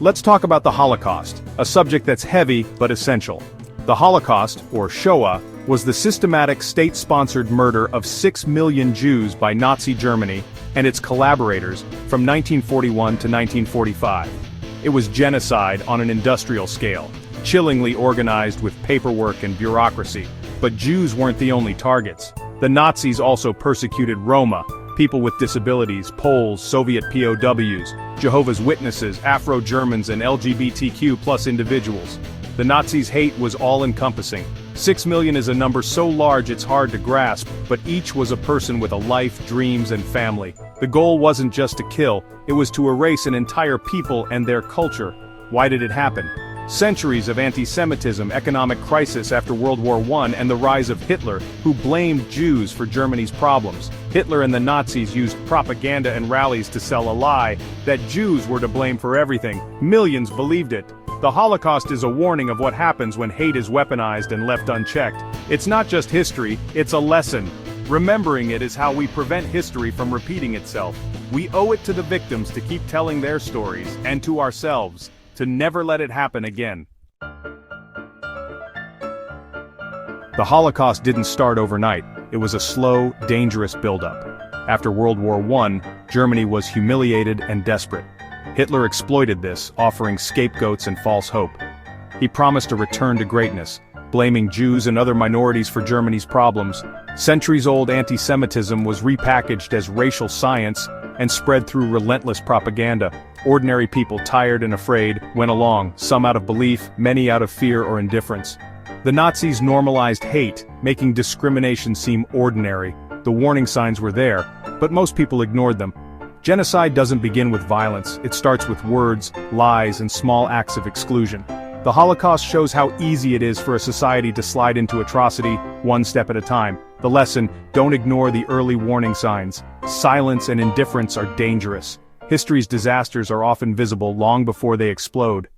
Let's talk about the Holocaust, a subject that's heavy but essential. The Holocaust, or Shoah, was the systematic state-sponsored murder of 6 million Jews by Nazi Germany and its collaborators from 1941 to 1945. It was genocide on an industrial scale, chillingly organized with paperwork and bureaucracy. But Jews weren't the only targets. The Nazis also persecuted Roma, people with disabilities, Poles, Soviet POWs, Jehovah's Witnesses, Afro-Germans, and LGBTQ+ individuals. The Nazis' hate was all-encompassing. 6 million is a number so large it's hard to grasp, but each was a person with a life, dreams, and family. The goal wasn't just to kill, it was to erase an entire people and their culture. Why did it happen? Centuries of anti-Semitism, economic crisis after World War I, and the rise of Hitler, who blamed Jews for Germany's problems. Hitler and the Nazis used propaganda and rallies to sell a lie that Jews were to blame for everything. Millions believed it. The Holocaust is a warning of what happens when hate is weaponized and left unchecked. It's not just history, it's a lesson. Remembering it is how we prevent history from repeating itself. We owe it to the victims to keep telling their stories, and to ourselves, to never let it happen again. The Holocaust didn't start overnight. It was a slow, dangerous buildup. After World War I, Germany was humiliated and desperate. Hitler exploited this, offering scapegoats and false hope. He promised a return to greatness, blaming Jews and other minorities for Germany's problems. Centuries-old anti-Semitism was repackaged as racial science and spread through relentless propaganda. Ordinary people, tired and afraid, went along, some out of belief, many out of fear or indifference. The Nazis normalized hate, making discrimination seem ordinary. The warning signs were there, but most people ignored them. Genocide doesn't begin with violence, it starts with words, lies, and small acts of exclusion. The Holocaust shows how easy it is for a society to slide into atrocity, one step at a time. The lesson: don't ignore the early warning signs. Silence and indifference are dangerous. History's disasters are often visible long before they explode.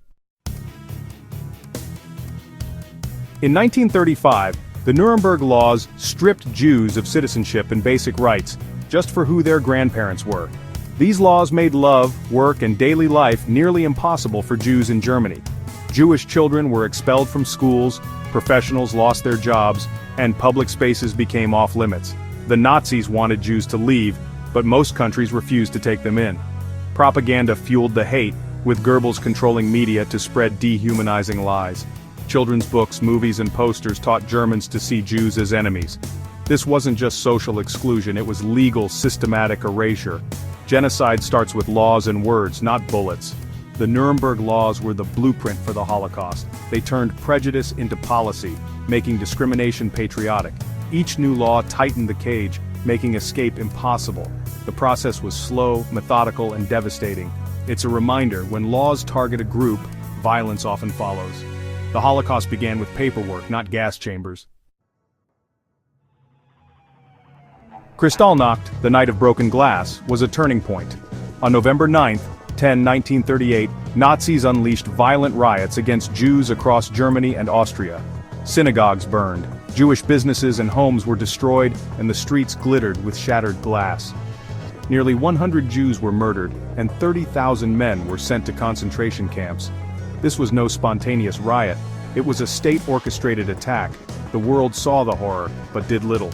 In 1935, the Nuremberg laws stripped Jews of citizenship and basic rights, just for who their grandparents were. These laws made love, work, and daily life nearly impossible for Jews in Germany. Jewish children were expelled from schools, professionals lost their jobs, and public spaces became off-limits. The Nazis wanted Jews to leave, but most countries refused to take them in. Propaganda fueled the hate, with Goebbels controlling media to spread dehumanizing lies. Children's books, movies, and posters taught Germans to see Jews as enemies. This wasn't just social exclusion, it was legal, systematic erasure. Genocide starts with laws and words, not bullets. The Nuremberg laws were the blueprint for the Holocaust. They turned prejudice into policy, making discrimination patriotic. Each new law tightened the cage, making escape impossible. The process was slow, methodical, and devastating. It's a reminder, when laws target a group, violence often follows. The Holocaust began with paperwork, not gas chambers. Kristallnacht, the Night of Broken Glass, was a turning point. On November 9, 1938, Nazis unleashed violent riots against Jews across Germany and Austria. Synagogues burned, Jewish businesses and homes were destroyed, and the streets glittered with shattered glass. Nearly 100 Jews were murdered, and 30,000 men were sent to concentration camps. This was no spontaneous riot. It was a state-orchestrated attack. The world saw the horror, but did little.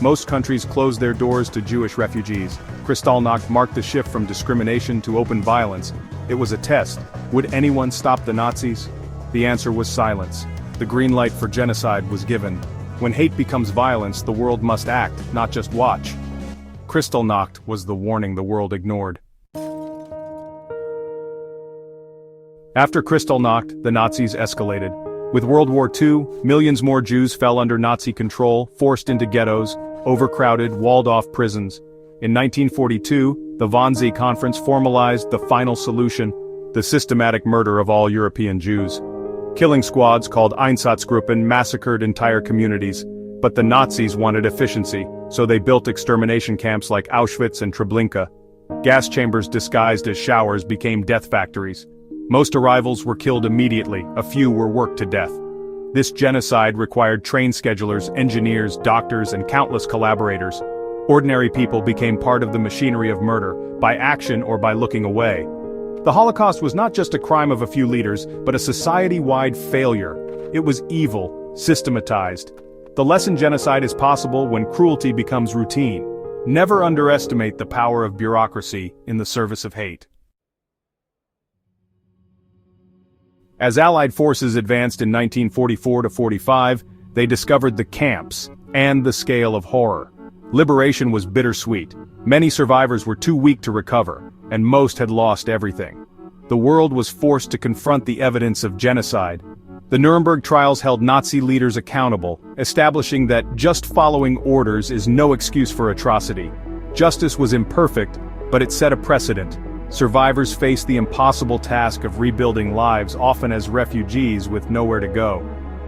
Most countries closed their doors to Jewish refugees. Kristallnacht marked the shift from discrimination to open violence. It was a test. Would anyone stop the Nazis? The answer was silence. The green light for genocide was given. When hate becomes violence, the world must act, not just watch. Kristallnacht was the warning the world ignored. After Kristallnacht, the Nazis escalated. With World War II, millions more Jews fell under Nazi control, forced into ghettos, overcrowded, walled-off prisons. In 1942, the Wannsee Conference formalized the final solution: the systematic murder of all European Jews. Killing squads called Einsatzgruppen massacred entire communities, but the Nazis wanted efficiency, so they built extermination camps like Auschwitz and Treblinka. Gas chambers disguised as showers became death factories. Most arrivals were killed immediately, a few were worked to death. This genocide required trained schedulers, engineers, doctors, and countless collaborators. Ordinary people became part of the machinery of murder, by action or by looking away. The Holocaust was not just a crime of a few leaders, but a society-wide failure. It was evil, systematized. The lesson: genocide is possible when cruelty becomes routine. Never underestimate the power of bureaucracy in the service of hate. As Allied forces advanced in 1944–45, they discovered the camps and the scale of horror. Liberation was bittersweet. Many survivors were too weak to recover, and most had lost everything. The world was forced to confront the evidence of genocide. The Nuremberg trials held Nazi leaders accountable, establishing that just following orders is no excuse for atrocity. Justice was imperfect, but it set a precedent. Survivors faced the impossible task of rebuilding lives, often as refugees with nowhere to go.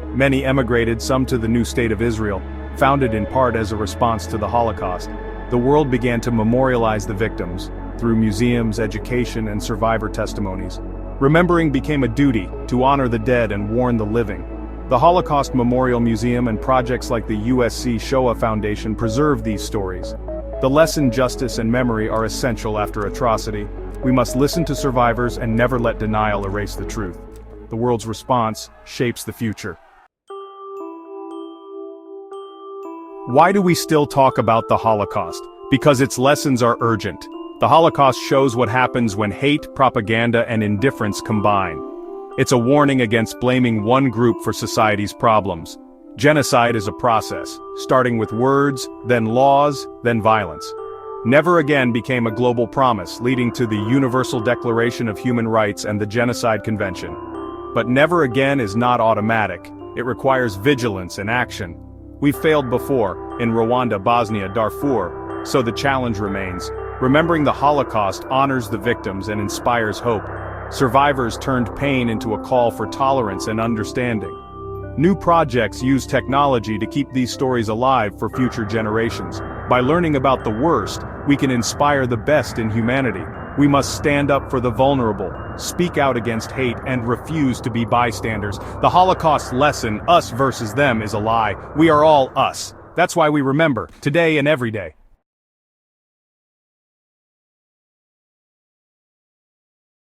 Many emigrated, some to the new state of Israel, founded in part as a response to the Holocaust. The world began to memorialize the victims, through museums, education, and survivor testimonies. Remembering became a duty, to honor the dead and warn the living. The Holocaust Memorial Museum and projects like the USC Shoah Foundation preserve these stories. The lesson: justice and memory are essential after atrocity. We must listen to survivors and never let denial erase the truth. The world's response shapes the future. Why do we still talk about the Holocaust? Because its lessons are urgent. The Holocaust shows what happens when hate, propaganda, and indifference combine. It's a warning against blaming one group for society's problems. Genocide is a process, starting with words, then laws, then violence. Never again became a global promise, leading to the Universal Declaration of Human Rights and the Genocide Convention. But never again is not automatic. It requires vigilance and action. We've failed before, in Rwanda, Bosnia, Darfur, so the challenge remains. Remembering the Holocaust honors the victims and inspires hope. Survivors turned pain into a call for tolerance and understanding. New projects use technology to keep these stories alive for future generations. By learning about the worst, we can inspire the best in humanity. We must stand up for the vulnerable, speak out against hate, and refuse to be bystanders. The Holocaust lesson, us versus them, is a lie. We are all us. That's why we remember, today and every day.